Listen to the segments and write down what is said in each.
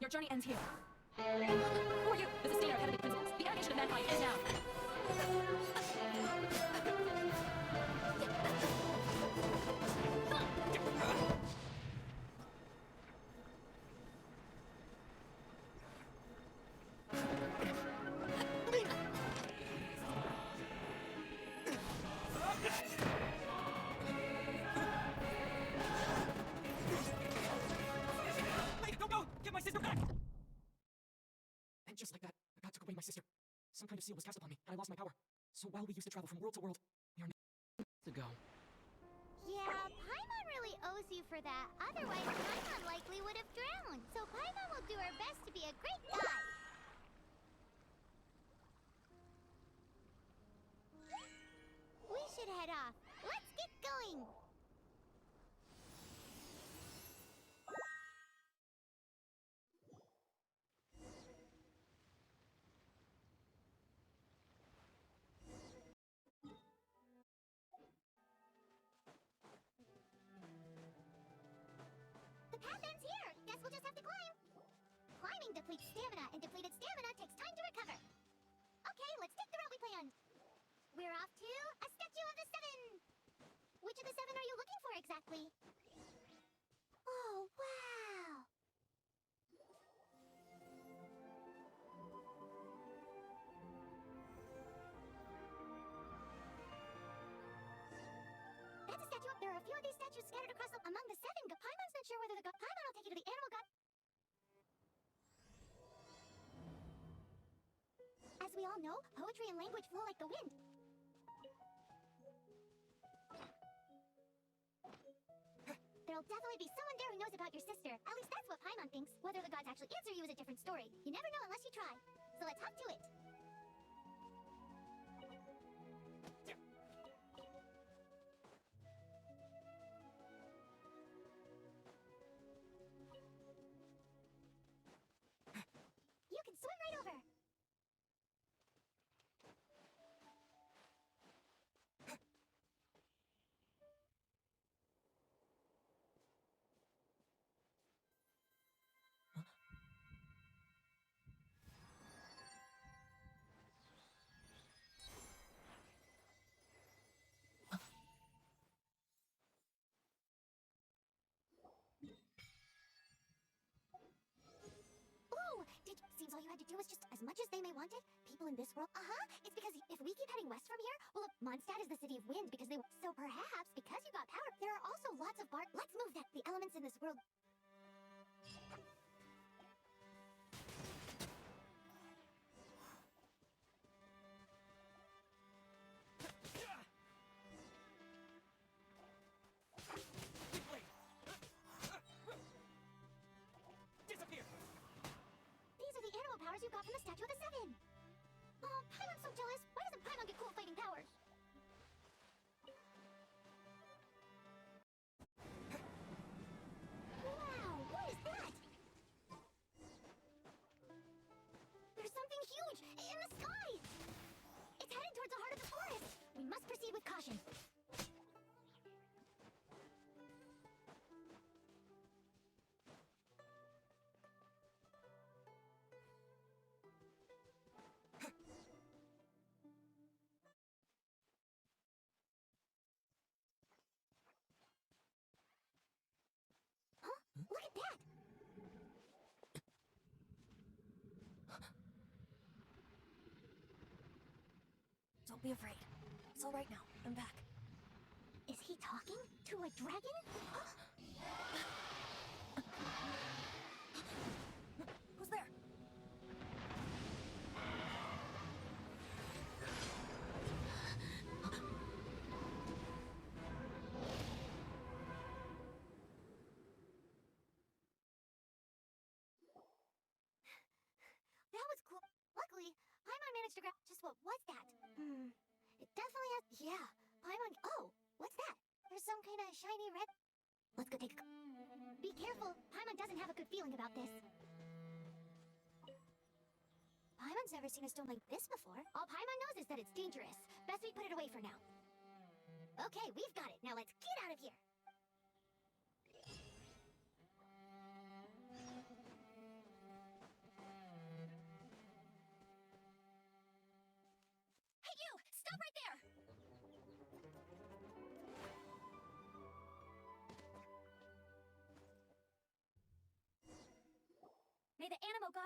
Your journey ends here. Who are you? The sustainer of heavenly principles. The animation of mankind ends now. Just like that, a god took away my sister. Some kind of seal was cast upon me, and I lost my power. So while we used to travel from world to world, we are now to go. Yeah, Paimon really owes you for that. Otherwise, Paimon likely would have drowned. So Paimon will do her best to be a great guide. We should head off. Let's get going. The path ends here. Guess we'll just have to climb. Climbing depletes stamina, and depleted stamina takes time to recover. Okay, let's take the route we planned. We're off to a statue of the seven. Which of the seven are you looking for exactly? Oh, wow. That's a statue. There are a few of these statues scattered across among the seven. Paimon's not sure whether the Paimon will take you to the animal god. As we all know, poetry and language flow like the wind. There'll definitely be someone there who knows about your sister. At least that's what Paimon thinks. Whether the gods actually answer you is a different story. You never know unless you try. So let's hop to it. You can swim right over. Seems all you had to do was just as much as they may want it. People in this world, it's because if we keep heading west from here, well, look, Moндштадт is the city of wind because they. So perhaps because you got power, there are also lots of Let's move that. The elements in this world. You got from the statue of the seven. Oh, Paimon's so jealous. Why doesn't Paimon get cool fighting powers? Wow, what is that? There's something huge in the sky. It's headed towards the heart of the forest. We must proceed with caution. Look at that! Don't be afraid. It's all right now. I'm back. Is he talking to a dragon? Who's there? That was cool. Luckily, Paimon managed to grab. Just what was that? It definitely has. Yeah, Paimon. Oh, what's that? There's some kind of shiny red. Let's go take a. Be careful. Paimon doesn't have a good feeling about this. Paimon's never seen a stone like this before. All Paimon knows is that it's dangerous. Best we put it away for now. Okay, we've got it. Now let's get out of here.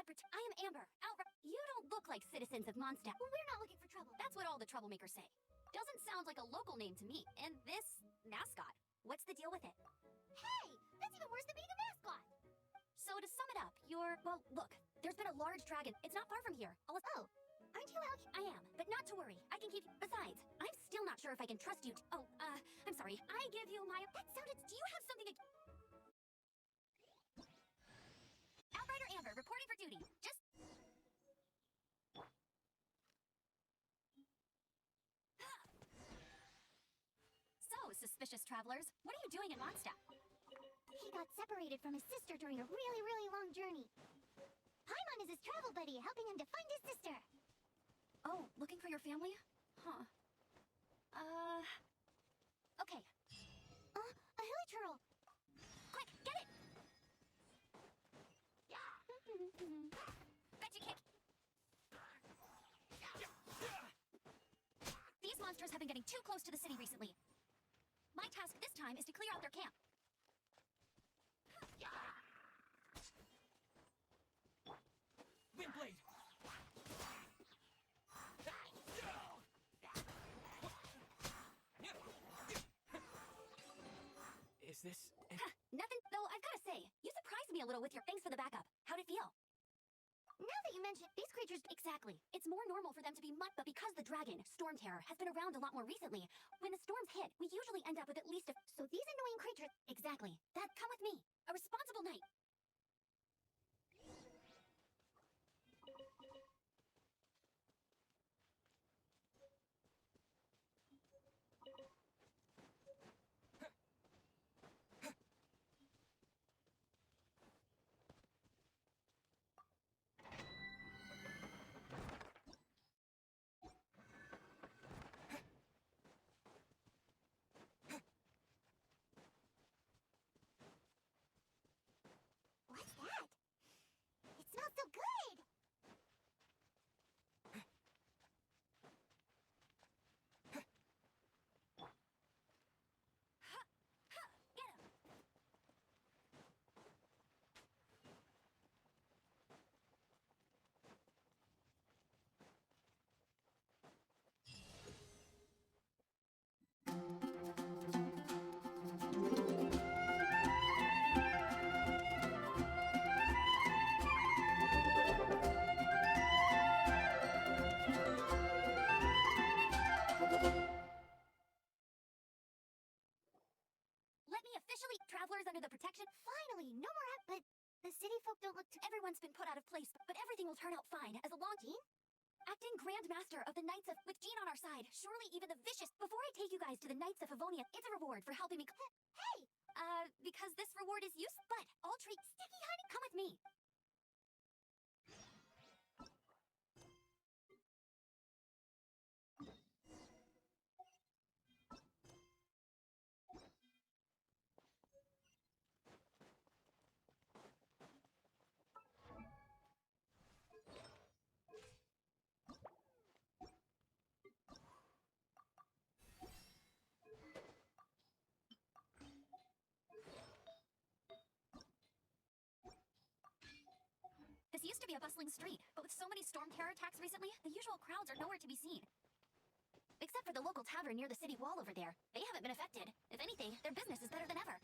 I am Amber. You don't look like citizens of Moндштадт. Well, we're not looking for trouble. That's what all the troublemakers say. Doesn't sound like a local name to me. And this mascot, what's the deal with it? Hey, that's even worse than being a mascot. So to sum it up, well, look, there's been a large dragon. It's not far from here. Oh, aren't you out? I am, but not to worry. I can keep. Besides, I'm still not sure if I can trust you. I'm sorry. I give you my. That sounded. Do you have something? Outrider Amber reporting for duty. Just. So, suspicious travelers, what are you doing in Moндштадт? He got separated from his sister during a really, really long journey. Paimon is his travel buddy, helping him to find his sister. Oh, looking for your family? Huh. Okay. A hilly turtle. Quick, get it! Bet you kick. These monsters have been getting too close to the city recently. My task this time is to clear out their camp. Windblade! Is this... Nothing, though I've gotta say, you surprised me a little with your thanks for the backup. How'd it feel? Now that you mention these creatures, Exactly. It's more normal for them to be but because the dragon, Storm Terror, has been around a lot more recently, when the storms hit, we usually end up with at least a... so these annoying creatures. Exactly. Come with me. A responsible knight. What's that? It smells so good. Get him. Let me officially, travelers under the protection. Finally, no more but the city folk don't look too. Everyone's been put out of place, but everything will turn out fine as a long team. Acting Grand Master of the Knights of, with Jean on our side, surely even the vicious. Before I take you guys to the Knights of Avonia, it's a reward for helping me. Hey! Because this reward is useful, but I'll treat Sticky Honey. Come with me. This used to be a bustling street, but with so many storm terror attacks recently, the usual crowds are nowhere to be seen. Except for the local tavern near the city wall over there. They haven't been affected. If anything, their business is better than ever.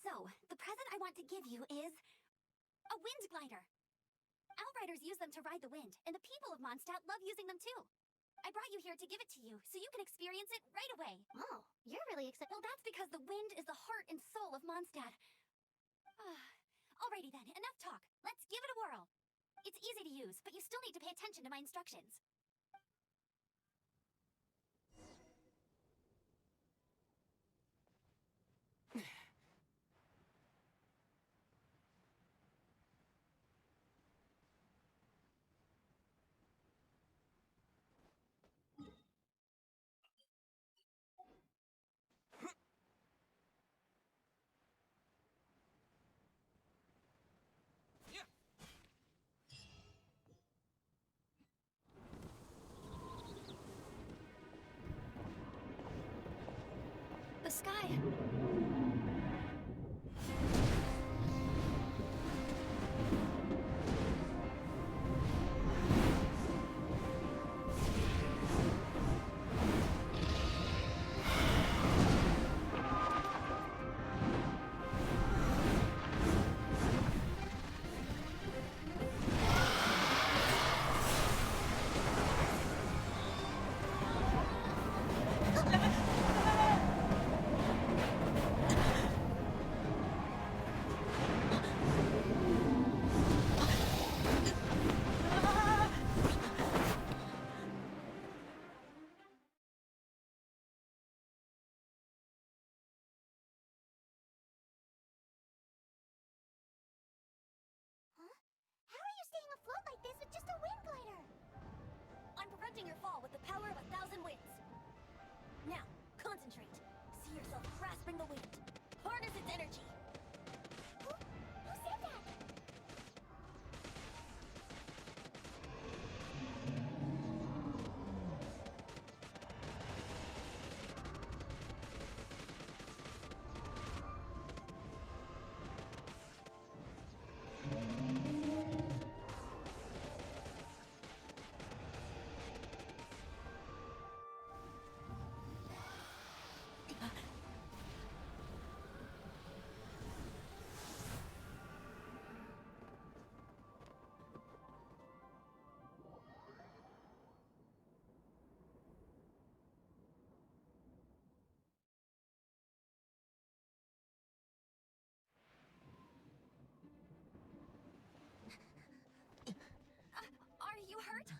So, the present I want to give you is a wind glider. Outriders use them to ride the wind, and the people of Moндштадт love using them too. I brought you here to give it to you, so you can experience it right away. Oh, you're really excited. Well, that's because the wind is the heart and soul of Mondstadt. Alrighty then, enough talk. Let's give it a whirl. It's easy to use, but you still need to pay attention to my instructions. The sky. How are you staying afloat like this with just a wind glider? I'm preventing your fall with the power of 1,000 winds. Now, concentrate. See yourself grasping the wind. Harness its energy. Who said that? Are you hurt?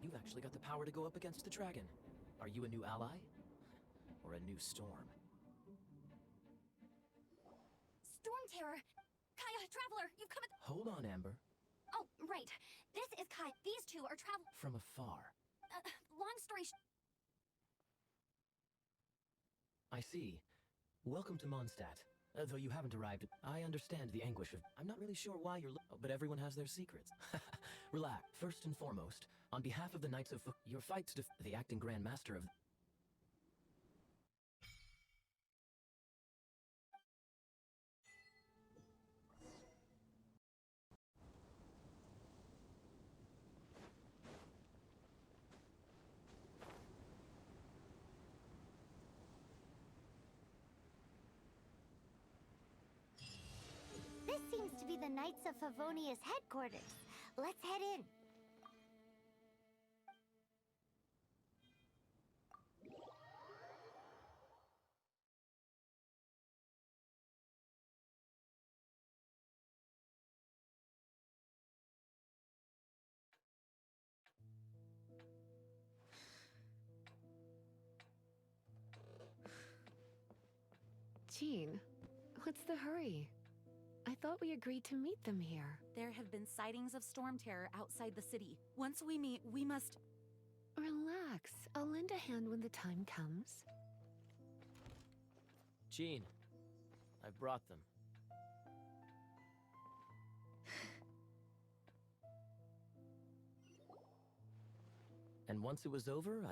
You've actually got the power to go up against the dragon. Are you a new ally? Or a new storm? Storm Terror! Kaya, Traveler, you've come at... Hold on, Amber. Oh, right. This is Kai. These two are travel... From afar. long story I see. Welcome to Moндштадт. Though you haven't arrived, I understand the anguish of... I'm not really sure why but everyone has their secrets. Relax. First and foremost, on behalf of the Knights of your fight to the acting Grand Master of... This seems to be the Knights of Favonius headquarters. Let's head in. Jean, what's the hurry? I thought we agreed to meet them here. There have been sightings of storm terror outside the city. Once we meet, we must... Relax. I'll lend a hand when the time comes. Jean, I brought them. And once it was over,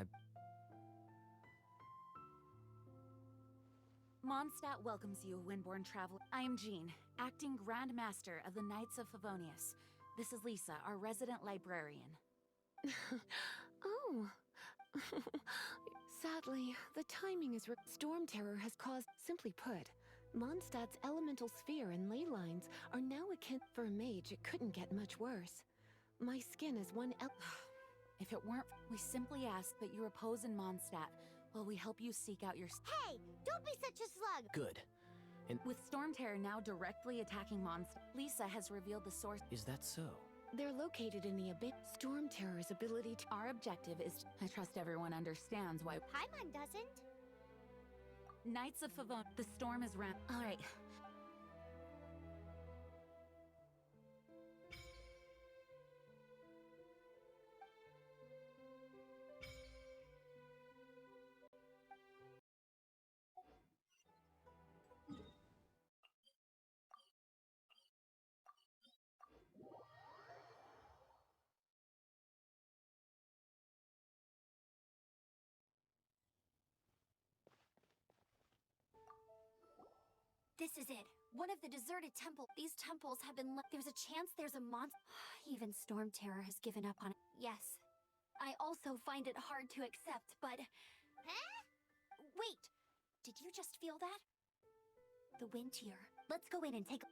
Moндштадт welcomes you, Windborn Traveler. I am Jean, acting Grand Master of the Knights of Favonius. This is Lisa, our resident librarian. Oh. Sadly, the timing is... Storm terror has caused... Simply put, Mondstadt's elemental sphere and ley lines are now akin. For a mage, it couldn't get much worse. My skin is one If it weren't, we simply ask that you repose in Mondstadt while we help you seek out your. Hey, don't be such a slug! Good. And With Storm Terror now directly attacking Mondstadt, Lisa has revealed the source. is that so? They're located in the abyss. Storm Terror's ability to. Our objective is. I trust everyone understands why. Paimon doesn't. Knights of Favon. The storm is ramp. All right. This is it. One of the deserted temples. These temples have been there's a chance there's a monster. Even Storm Terror has given up on it. Yes. I also find it hard to accept, but... Huh? Wait! Did you just feel that? The wind here. Let's go in and take a...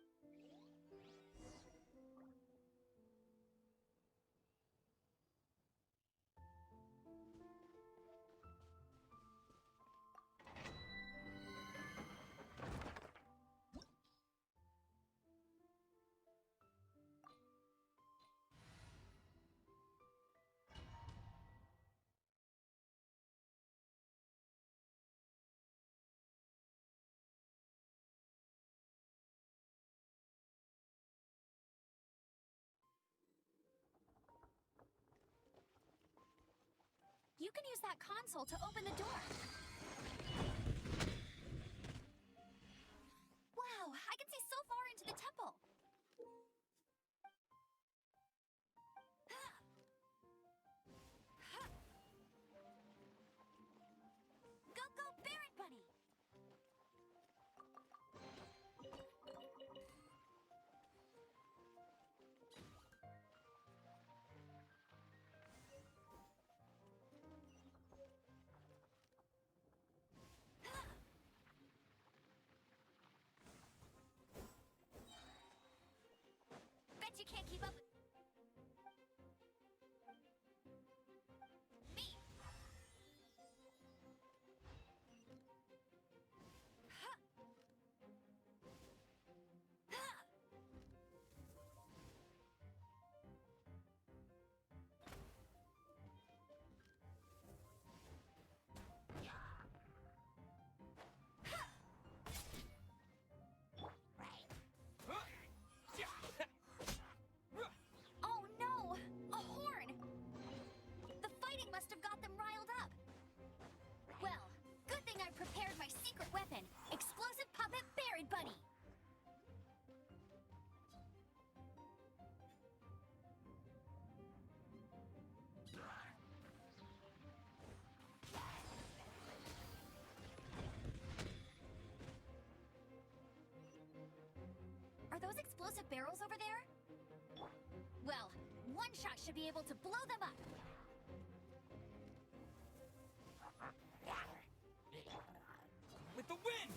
You can use that console to open the door. Wow, I can see so far into the temple. Go, go, Baron Bunny! Bet you can't keep up with me. Oh no! A horn! The fighting must have got them riled up. Well, good thing I prepared my secret weapon, explosive puppet Baron Bunny. Are those explosive barrels over there? Well, one shot should be able to blow them up. With the wind!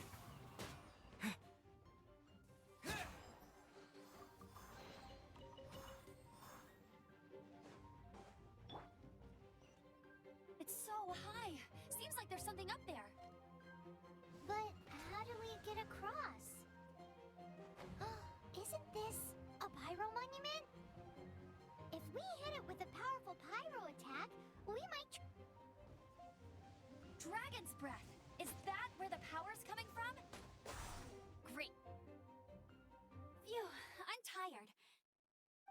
It's so high. Seems like there's something up there. But how do we get across? Isn't this a pyro monument? If we hit it with a powerful pyro attack, we might... Dragon's breath. Is that where the power's coming from? Great. Phew, I'm tired.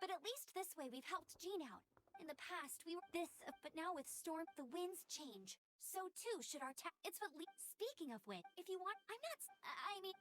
But at least this way we've helped Jean out. In the past, we were but now with Storm, the winds change. So too should our It's what Speaking of which, if you want, I mean,